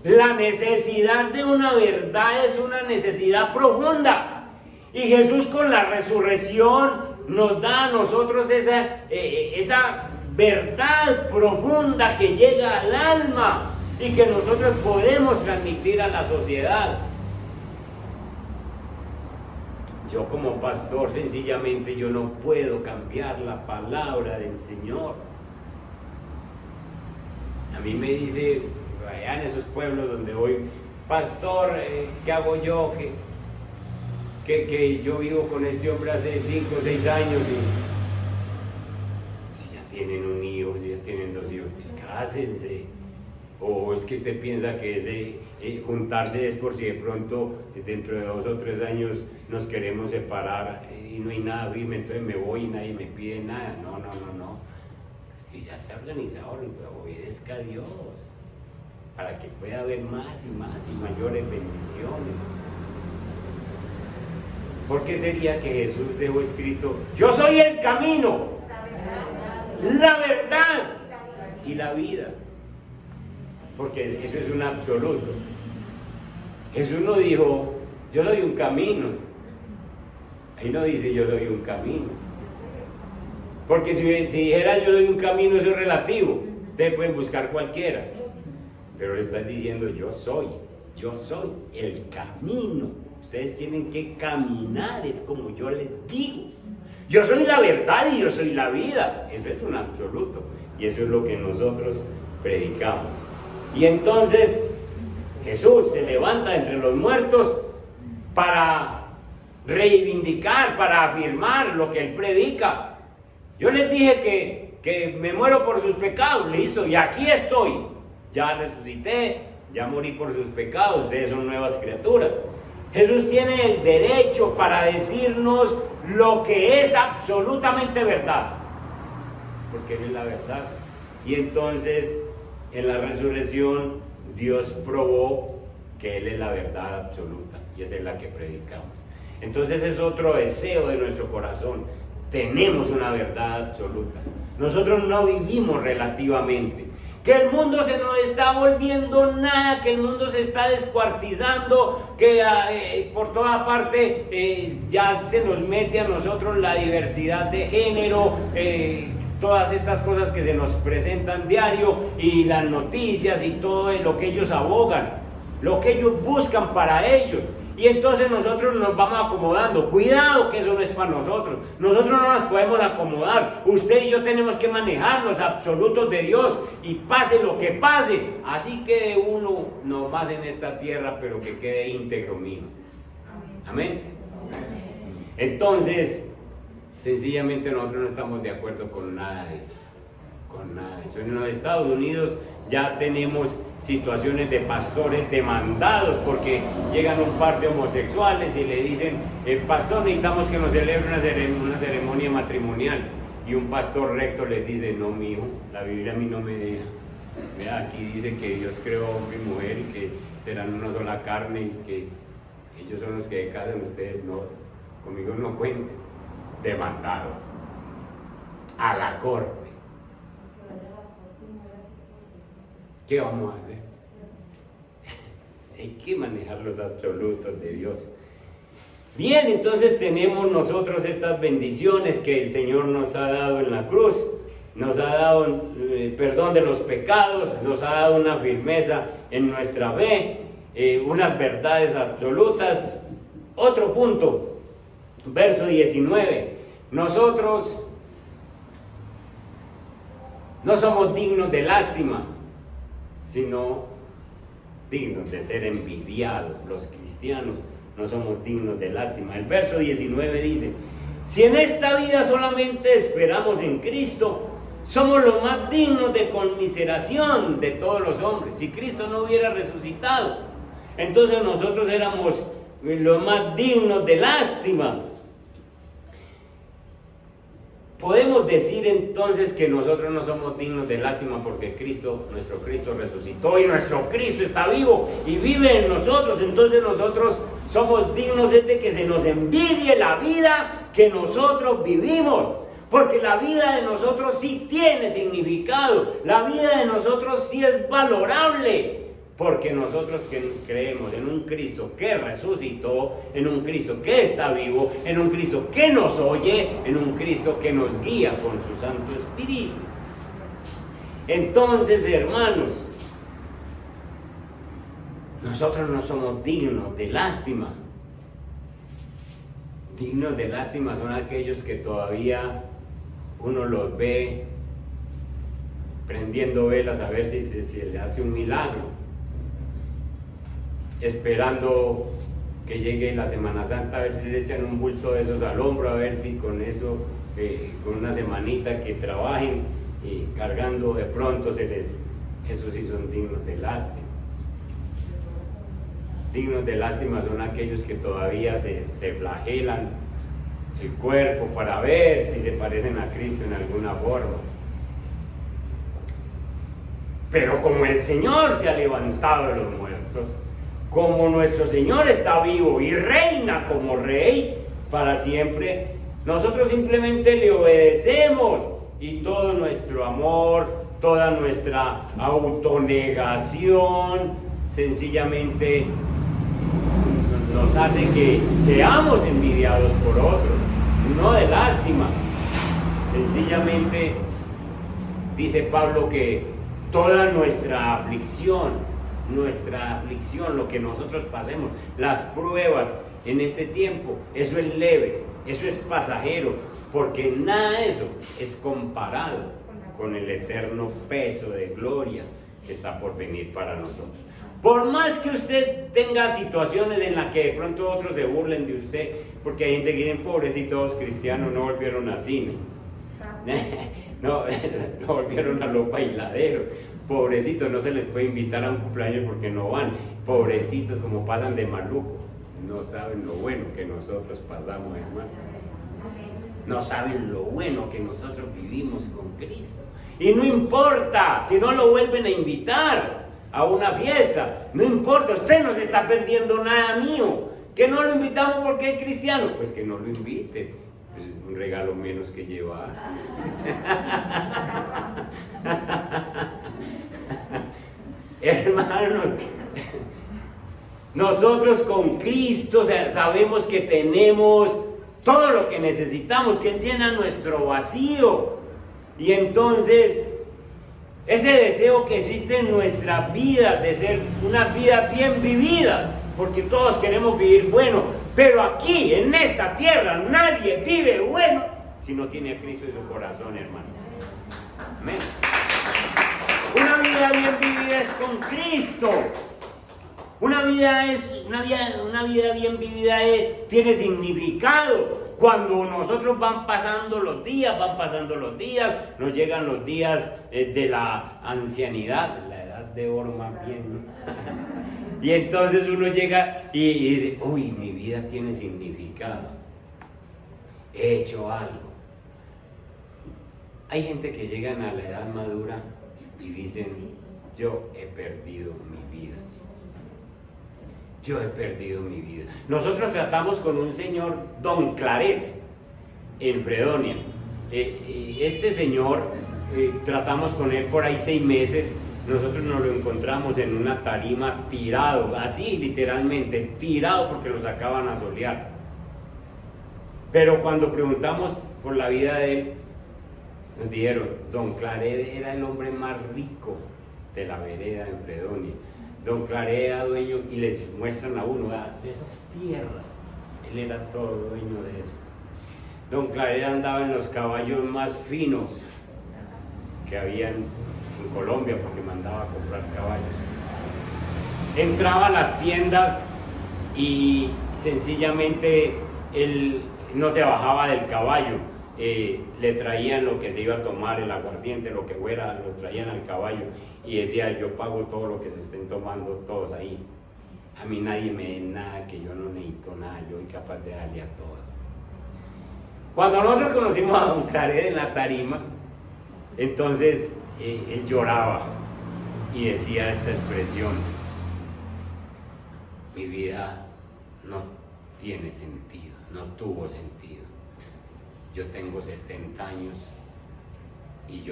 la necesidad de una verdad es una necesidad profunda. Y Jesús con la resurrección nos da a nosotros esa verdad profunda que llega al alma y que nosotros podemos transmitir a la sociedad. Yo como pastor, sencillamente, yo no puedo cambiar la palabra del Señor. A mí me dice, allá en esos pueblos donde voy, pastor, ¿qué hago yo? Que yo vivo con este hombre hace 5 o 6 años y si ya tienen un hijo, si ya tienen 2 hijos, pues cásense. O es que usted piensa que ese juntarse es por si de pronto dentro de 2 o 3 años nos queremos separar y no hay nada firme, entonces me voy y nadie me pide nada. No. Y ya está organizado, obedezca a Dios para que pueda haber más y mayores bendiciones. ¿Por qué sería que Jesús dejó escrito, yo soy el camino, la verdad y la vida? Porque eso es un absoluto. Jesús no dijo, yo soy un camino. Ahí no dice, yo soy un camino. Porque si dijera, yo soy un camino, eso es relativo. Ustedes pueden buscar cualquiera. Pero le están diciendo, yo soy el camino. Ustedes tienen que caminar, es como yo les digo. Yo soy la verdad y yo soy la vida. Eso es un absoluto. Y eso es lo que nosotros predicamos. Y entonces Jesús se levanta entre los muertos para reivindicar, para afirmar lo que él predica. Yo les dije que me muero por sus pecados, listo, y aquí estoy. Ya resucité, ya morí por sus pecados, ustedes son nuevas criaturas. Jesús tiene el derecho para decirnos lo que es absolutamente verdad, porque Él es la verdad. Y entonces, en la resurrección, Dios probó que Él es la verdad absoluta, y esa es la que predicamos. Entonces es otro deseo de nuestro corazón. Tenemos una verdad absoluta. Nosotros no vivimos relativamente. que el mundo se nos está volviendo nada, que el mundo se está descuartizando, que por toda parte ya se nos mete a nosotros la diversidad de género, todas estas cosas que se nos presentan diario y las noticias y todo lo que ellos abogan, lo que ellos buscan para ellos. Y entonces nosotros nos vamos acomodando. Cuidado, que eso no es para nosotros. Nosotros no nos podemos acomodar. Usted y yo tenemos que manejar los absolutos de Dios y pase lo que pase. Así quede uno nomás en esta tierra, pero que quede íntegro mío. Amén. Entonces, sencillamente nosotros no estamos de acuerdo con nada de eso. Con nada de eso. En los Estados Unidos ya tenemos situaciones de pastores demandados porque llegan un par de homosexuales y le dicen, pastor, necesitamos que nos celebre una ceremonia matrimonial. Y un pastor recto les dice, no, mijo, la Biblia a mí no me deja. Mira, aquí dice que Dios creó hombre y mujer y que serán una sola carne y que ellos son los que casan, ustedes no, conmigo no cuenten. Demandado a la corte. ¿Qué vamos a hacer? Hay que manejar los absolutos de Dios. Bien, entonces tenemos nosotros estas bendiciones que el Señor nos ha dado en la cruz. Nos ha dado perdón de los pecados, nos ha dado una firmeza en nuestra fe, unas verdades absolutas. Otro punto, verso 19. Nosotros no somos dignos de lástima, sino dignos de ser envidiados. Los cristianos no somos dignos de lástima. El verso 19 dice, si en esta vida solamente esperamos en Cristo, somos los más dignos de conmiseración de todos los hombres. Si Cristo no hubiera resucitado, entonces nosotros éramos los más dignos de lástima. Podemos decir entonces que nosotros no somos dignos de lástima porque nuestro Cristo resucitó y nuestro Cristo está vivo y vive en nosotros. Entonces nosotros somos dignos de que se nos envidie la vida que nosotros vivimos. Porque la vida de nosotros sí tiene significado, la vida de nosotros sí es valorable. Porque nosotros que creemos en un Cristo que resucitó, en un Cristo que está vivo, en un Cristo que nos oye, en un Cristo que nos guía con su Santo Espíritu. Entonces, hermanos, nosotros no somos dignos de lástima. Dignos de lástima son aquellos que todavía uno los ve prendiendo velas a ver si le hace un milagro, esperando que llegue la Semana Santa, a ver si le echan un bulto de esos al hombro, a ver si con eso, con una semanita que trabajen y cargando de pronto esos sí son dignos de lástima. Dignos de lástima son aquellos que todavía se flagelan el cuerpo para ver si se parecen a Cristo en alguna forma. Pero como el Señor se ha levantado de los muertos, como nuestro Señor está vivo y reina como Rey para siempre, nosotros simplemente le obedecemos y todo nuestro amor, toda nuestra autonegación, sencillamente nos hace que seamos envidiados por otros, no de lástima. Sencillamente dice Pablo que toda nuestra aflicción, lo que nosotros pasemos, las pruebas en este tiempo, eso es leve, eso es pasajero, porque nada de eso es comparado con el eterno peso de gloria que está por venir para nosotros. Por más que usted tenga situaciones en las que de pronto otros se burlen de usted, porque hay gente que dice, pobrecitos cristianos, no volvieron a cine, no volvieron a los bailaderos, pobrecitos, no se les puede invitar a un cumpleaños porque no van, pobrecitos, como pasan de maluco, no saben lo bueno que nosotros pasamos, hermano, no saben lo bueno que nosotros vivimos con Cristo, y no importa si no lo vuelven a invitar a una fiesta, no importa, usted no se está perdiendo nada mío, que no lo invitamos porque es cristiano, pues que no lo invite, pues es un regalo menos que llevar. Hermanos, nosotros con Cristo sabemos que tenemos todo lo que necesitamos, que Él llena nuestro vacío. Y entonces, ese deseo que existe en nuestra vida de ser una vida bien vivida, porque todos queremos vivir bueno, pero aquí, en esta tierra, nadie vive bueno si no tiene a Cristo en su corazón, hermano. Amén. Una vida bien vivida es con Cristo. Una vida bien vivida tiene significado. Cuando nosotros van pasando los días, nos llegan los días de la ancianidad, la edad de oro más bien, ¿no? Y entonces uno llega y dice, uy, mi vida tiene significado. He hecho algo. Hay gente que llegan a la edad madura y dicen, yo he perdido mi vida. Yo he perdido mi vida. Nosotros tratamos con un señor, Don Claret, en Fredonia. Este señor, tratamos con él por ahí 6 meses. Nosotros nos lo encontramos en una tarima tirado, así literalmente, tirado porque lo sacaban a solear. Pero cuando preguntamos por la vida de él, nos dijeron, Don Claret era el hombre más rico de la vereda en Fredonia. Don Claret era dueño, y les muestran a uno de esas tierras, él era todo dueño de eso. Don Claret andaba en los caballos más finos que había en Colombia, porque mandaba a comprar caballos. Entraba a las tiendas y sencillamente él no se bajaba del caballo, le traían lo que se iba a tomar, el aguardiente, lo que fuera, lo traían al caballo. Y decía, yo pago todo lo que se estén tomando todos ahí. A mí nadie me dé nada, que yo no necesito nada, yo soy capaz de darle a todos. Cuando nosotros conocimos a Don Claret en la tarima, entonces él lloraba y decía esta expresión: mi vida no tiene sentido, no tuvo sentido. Yo tengo 70 años y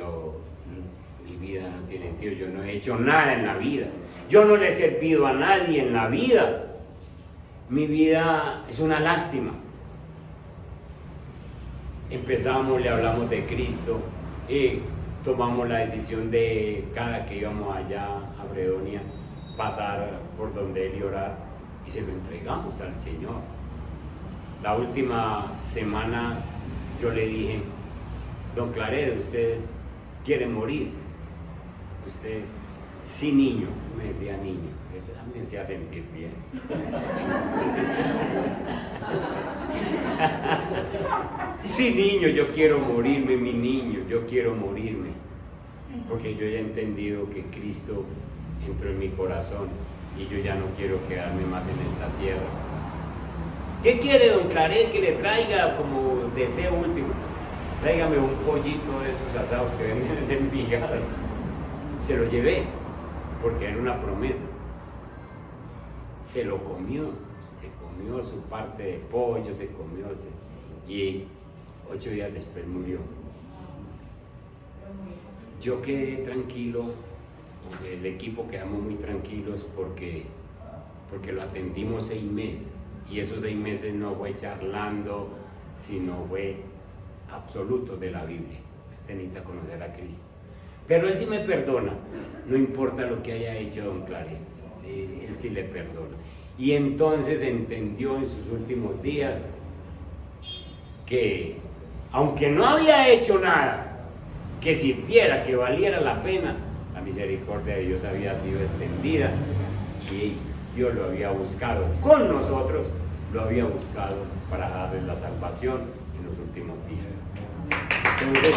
mi vida no tiene sentido, yo no he hecho nada en la vida, yo no le he servido a nadie en la vida, mi vida es una lástima. Empezamos, le hablamos de Cristo, tomamos la decisión de cada que íbamos allá a Fredonia pasar por donde él y orar, y se lo entregamos al Señor. La última semana yo le dije, Don Claret, usted quiere morirse. Usted, sí, niño, me decía niño, eso me hacía sentir bien. Sí, niño, yo quiero morirme, mi niño, yo quiero morirme. Porque yo ya he entendido que Cristo entró en mi corazón y yo ya no quiero quedarme más en esta tierra. ¿Qué quiere Don Claret que le traiga como deseo último? Tráigame un pollito de esos asados que venden en Envigado. Se lo llevé, porque era una promesa. Se lo comió, se comió su parte de pollo, y 8 días después murió. Yo quedé tranquilo, el equipo quedamos muy tranquilos porque lo atendimos 6 meses, y esos 6 meses no fue charlando, sino fue absoluto de la Biblia. Usted necesita conocer a Cristo. Pero él sí me perdona, no importa lo que haya hecho Don Claret, él sí le perdona. Y entonces entendió en sus últimos días que, aunque no había hecho nada que sirviera, que valiera la pena, la misericordia de Dios había sido extendida y Dios lo había buscado con nosotros, lo había buscado para darle la salvación en los últimos días. Entonces,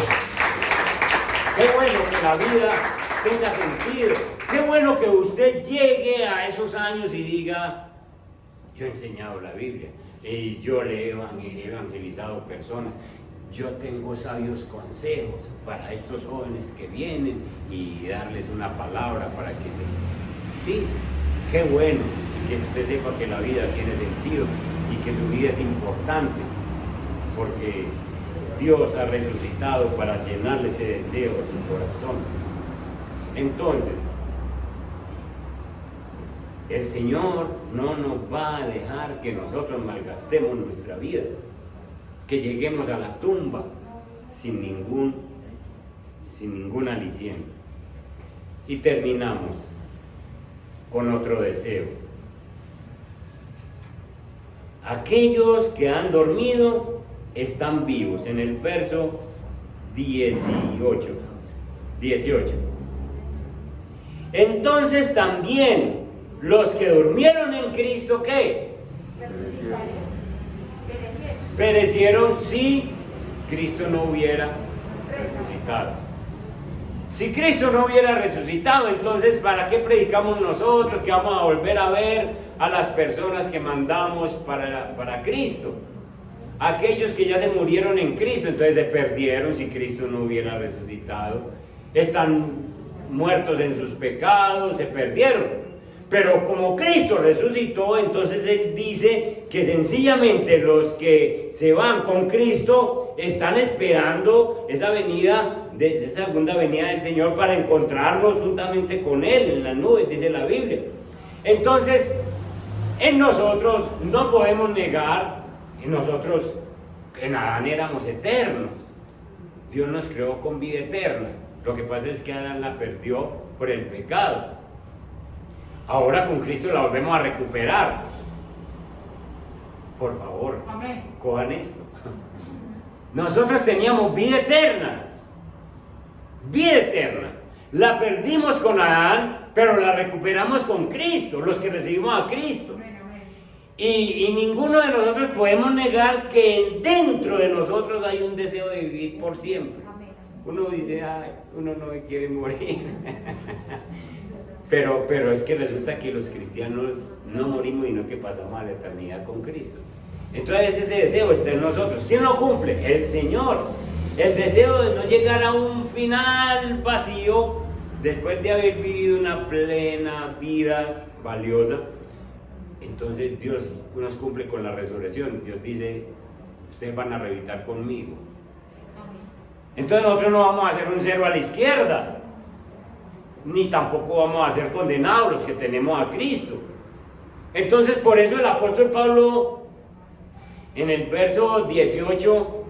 qué bueno que la vida tenga sentido. Qué bueno que usted llegue a esos años y diga, yo he enseñado la Biblia, yo le he evangelizado personas, yo tengo sabios consejos para estos jóvenes que vienen y darles una palabra para que sí, qué bueno, y que usted sepa que la vida tiene sentido y que su vida es importante, porque Dios ha resucitado para llenarle ese deseo a su corazón. Entonces, el Señor no nos va a dejar que nosotros malgastemos nuestra vida, que lleguemos a la tumba sin ningún aliciente. Y terminamos con otro deseo. Aquellos que han dormido están vivos, en el verso 18. Entonces también los que durmieron en Cristo, ¿qué? Perecieron si Cristo no hubiera resucitado. Si Cristo no hubiera resucitado, entonces ¿para qué predicamos nosotros que vamos a volver a ver a las personas que mandamos para Cristo? Aquellos que ya se murieron en Cristo, entonces se perdieron si Cristo no hubiera resucitado. Están muertos en sus pecados, se perdieron. Pero como Cristo resucitó, entonces Él dice que sencillamente los que se van con Cristo están esperando esa venida, esa segunda venida del Señor, para encontrarnos juntamente con Él en las nubes, dice la Biblia. Entonces, en nosotros no podemos negar, nosotros en Adán éramos eternos. Dios nos creó con vida eterna. Lo que pasa es que Adán la perdió por el pecado. Ahora con Cristo la volvemos a recuperar. Por favor, amén, cojan esto. Nosotros teníamos vida eterna. Vida eterna. La perdimos con Adán, pero la recuperamos con Cristo, los que recibimos a Cristo. Y ninguno de nosotros podemos negar que dentro de nosotros hay un deseo de vivir por siempre. Uno dice, ay, uno no me quiere morir. Pero es que resulta que los cristianos no morimos, sino que pasamos a la eternidad con Cristo. Entonces ese deseo está en nosotros. ¿Quién lo cumple? El Señor. El deseo de no llegar a un final vacío después de haber vivido una plena vida valiosa. Entonces Dios nos cumple con la resurrección. Dios dice, ustedes van a resucitar conmigo. Entonces nosotros no vamos a hacer un cero a la izquierda, ni tampoco vamos a ser condenados los que tenemos a Cristo. Entonces por eso el apóstol Pablo en el verso 18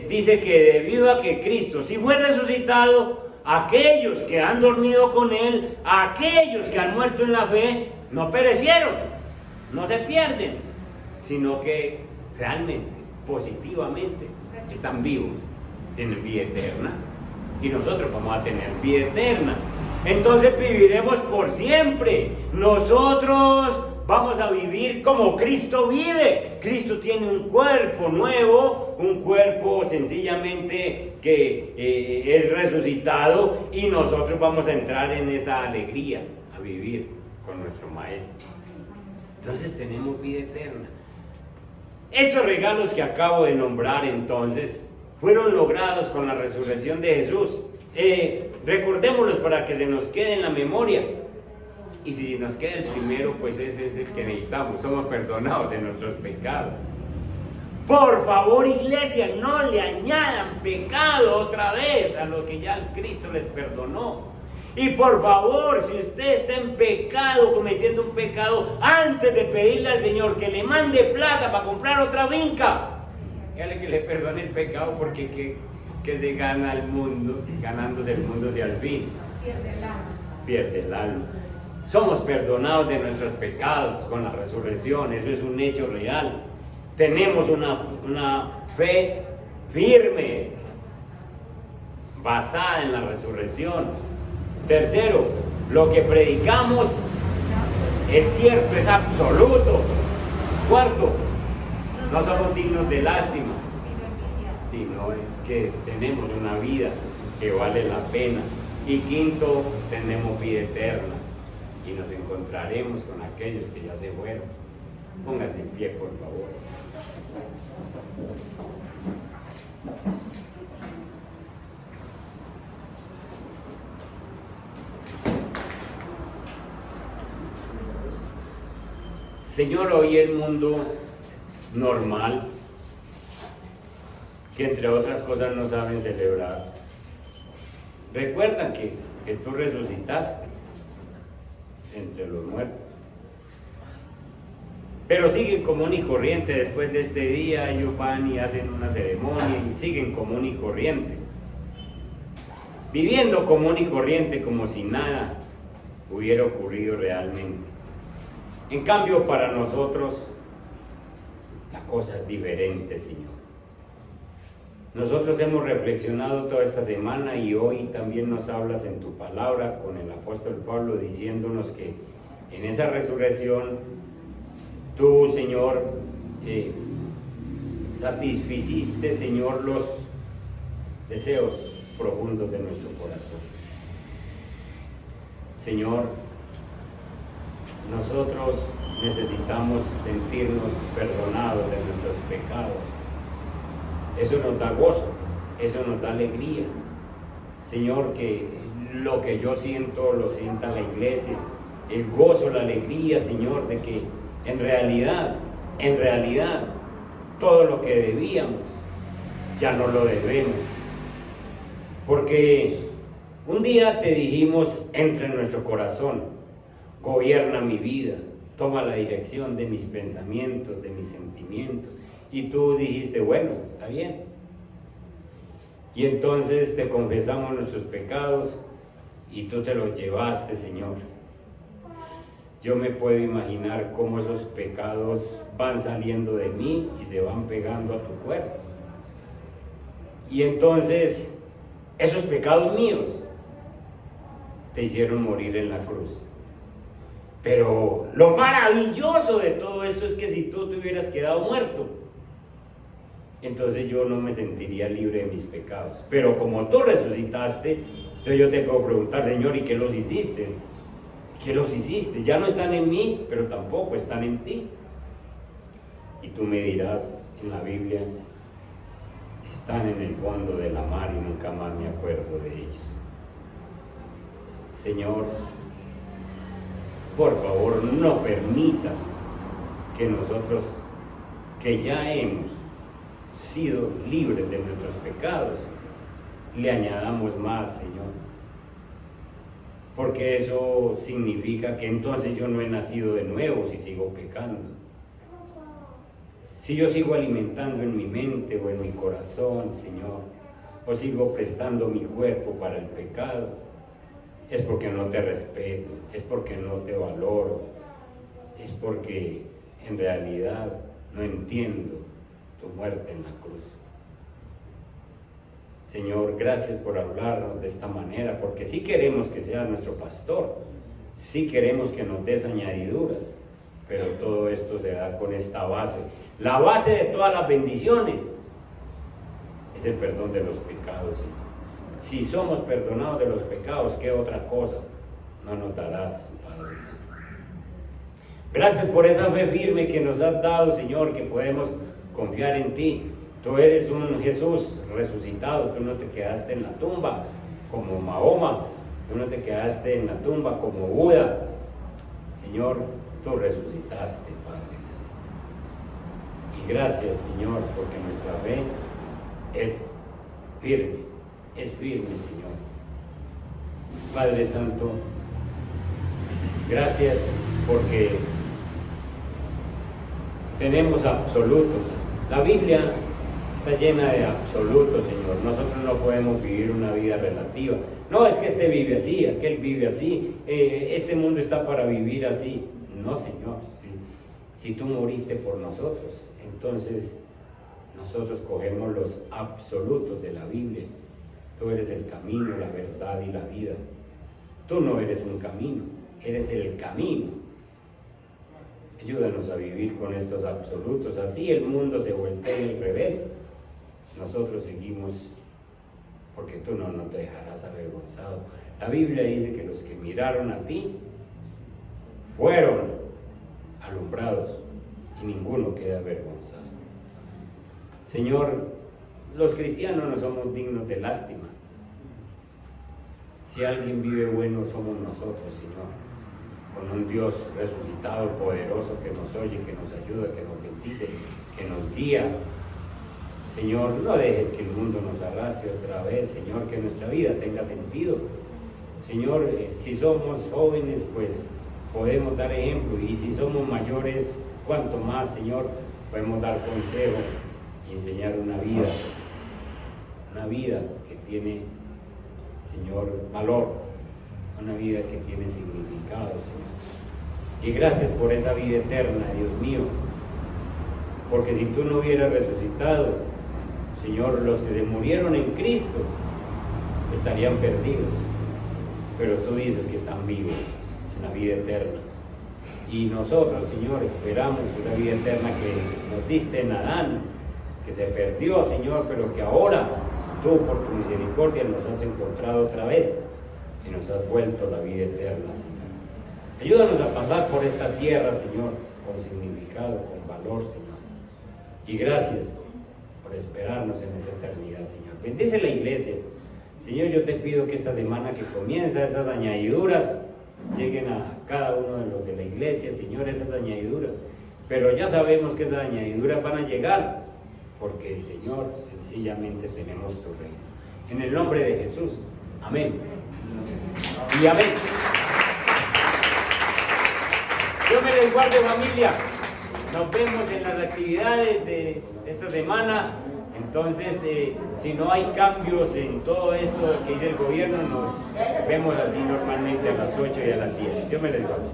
dice que debido a que Cristo sí fue resucitado, aquellos que han dormido con Él, aquellos que han muerto en la fe, no perecieron, no se pierden, sino que realmente, positivamente, están vivos en vida eterna. Y nosotros vamos a tener vida eterna. Entonces viviremos por siempre. Nosotros vamos a vivir como Cristo vive. Cristo tiene un cuerpo nuevo, un cuerpo sencillamente que es resucitado, y nosotros vamos a entrar en esa alegría, a vivir con nuestro Maestro. Entonces tenemos vida eterna. Estos regalos que acabo de nombrar entonces fueron logrados con la resurrección de Jesús. Recordémoslos para que se nos quede en la memoria. Y si nos queda el primero, pues ese es el que necesitamos. Somos perdonados de nuestros pecados. Por favor, iglesia, no le añadan pecado otra vez a lo que ya Cristo les perdonó. Y por favor, si usted está en pecado, cometiendo un pecado, antes de pedirle al Señor que le mande plata para comprar otra vinca, dígale que le perdone el pecado, porque que se gana el mundo, ganándose el mundo si al fin pierde el alma. Somos perdonados de nuestros pecados con la resurrección, eso es un hecho real. Tenemos una fe firme, basada en la resurrección. Tercero, lo que predicamos es cierto, es absoluto. Cuarto, no somos dignos de lástima, sino que tenemos una vida que vale la pena. Y quinto, tenemos vida eterna y nos encontraremos con aquellos que ya se fueron. Póngase en pie, por favor. Señor, hoy el mundo normal, que entre otras cosas no saben celebrar, recuerdan que tú resucitaste entre los muertos. Pero siguen común y corriente. Después de este día ellos van y hacen una ceremonia y siguen común y corriente, viviendo común y corriente como si nada hubiera ocurrido realmente. En cambio, para nosotros la cosa es diferente, Señor. Nosotros hemos reflexionado toda esta semana y hoy también nos hablas en tu palabra con el apóstol Pablo diciéndonos que en esa resurrección tú, Señor, satisficiste, Señor, los deseos profundos de nuestro corazón. Señor, nosotros necesitamos sentirnos perdonados de nuestros pecados. Eso nos da gozo, eso nos da alegría. Señor, que lo que yo siento lo sienta la iglesia, el gozo, la alegría, Señor, de que en realidad, todo lo que debíamos ya no lo debemos. Porque un día te dijimos, entra en nuestro corazón, gobierna mi vida, toma la dirección de mis pensamientos, de mis sentimientos. Y tú dijiste, bueno, está bien. Y entonces te confesamos nuestros pecados y tú te los llevaste, Señor. Yo me puedo imaginar cómo esos pecados van saliendo de mí y se van pegando a tu cuerpo. Y entonces, esos pecados míos te hicieron morir en la cruz. Pero lo maravilloso de todo esto es que si tú te hubieras quedado muerto, entonces yo no me sentiría libre de mis pecados. Pero como tú resucitaste, entonces yo te puedo preguntar, Señor, ¿y qué los hiciste? ¿Qué los hiciste? Ya no están en mí, pero tampoco están en ti. Y tú me dirás en la Biblia, están en el fondo de la mar y nunca más me acuerdo de ellos. Señor, por favor, no permitas que nosotros, que ya hemos sido libres de nuestros pecados, le añadamos más, Señor. Porque eso significa que entonces yo no he nacido de nuevo si sigo pecando. Si yo sigo alimentando en mi mente o en mi corazón, Señor, o sigo prestando mi cuerpo para el pecado, es porque no te respeto, es porque no te valoro, es porque en realidad no entiendo tu muerte en la cruz. Señor, gracias por hablarnos de esta manera, porque sí queremos que seas nuestro pastor, sí queremos que nos des añadiduras, pero todo esto se da con esta base. La base de todas las bendiciones es el perdón de los pecados, Señor. Si somos perdonados de los pecados, ¿qué otra cosa no nos darás, Padre Señor? Gracias por esa fe firme que nos has dado, Señor, que podemos confiar en ti. Tú eres un Jesús resucitado, tú no te quedaste en la tumba como Mahoma, tú no te quedaste en la tumba como Buda. Señor, tú resucitaste, Padre Señor. Y gracias, Señor, porque nuestra fe es firme, Señor. Padre Santo, gracias porque tenemos absolutos. La Biblia está llena de absolutos, Señor. Nosotros no podemos vivir una vida relativa. No, es que este vive así, aquel vive así, este mundo está para vivir así. No, Señor. Si tú moriste por nosotros, entonces nosotros cogemos los absolutos de la Biblia. Tú eres el camino, la verdad y la vida. Tú no eres un camino, eres el camino. Ayúdanos a vivir con estos absolutos. Así el mundo se voltea al revés. Nosotros seguimos porque tú no nos dejarás avergonzados. La Biblia dice que los que miraron a ti fueron alumbrados y ninguno queda avergonzado. Señor, los cristianos no somos dignos de lástima. Si alguien vive bueno, somos nosotros, Señor, con un Dios resucitado, poderoso, que nos oye, que nos ayuda, que nos bendice, que nos guía. Señor, no dejes que el mundo nos arrastre otra vez, Señor, que nuestra vida tenga sentido. Señor, si somos jóvenes, pues podemos dar ejemplo, y si somos mayores, cuanto más, Señor, podemos dar consejo y enseñar una vida que tiene, Señor, valor, una vida que tiene significado, Señor. Y gracias por esa vida eterna, Dios mío, porque si tú no hubieras resucitado, Señor, los que se murieron en Cristo estarían perdidos, pero tú dices que están vivos en la vida eterna. Y nosotros, Señor, esperamos esa vida eterna que nos diste en Adán, que se perdió, Señor, pero que ahora tú, por tu misericordia, nos has encontrado otra vez y nos has vuelto la vida eterna, Señor. Ayúdanos a pasar por esta tierra, Señor, con significado, con valor, Señor. Y gracias por esperarnos en esa eternidad, Señor. Bendice la iglesia. Señor, yo te pido que esta semana que comienza, esas añadiduras lleguen a cada uno de los de la iglesia, Señor, esas añadiduras. Pero ya sabemos que esas añadiduras van a llegar, porque, Señor, sencillamente tenemos tu reino. En el nombre de Jesús. Amén. Y amén. Dios me les guarde, familia. Nos vemos en las actividades de esta semana. Entonces, si no hay cambios en todo esto que dice el gobierno, nos vemos así normalmente a las 8 y a las 10. Dios me les guarde.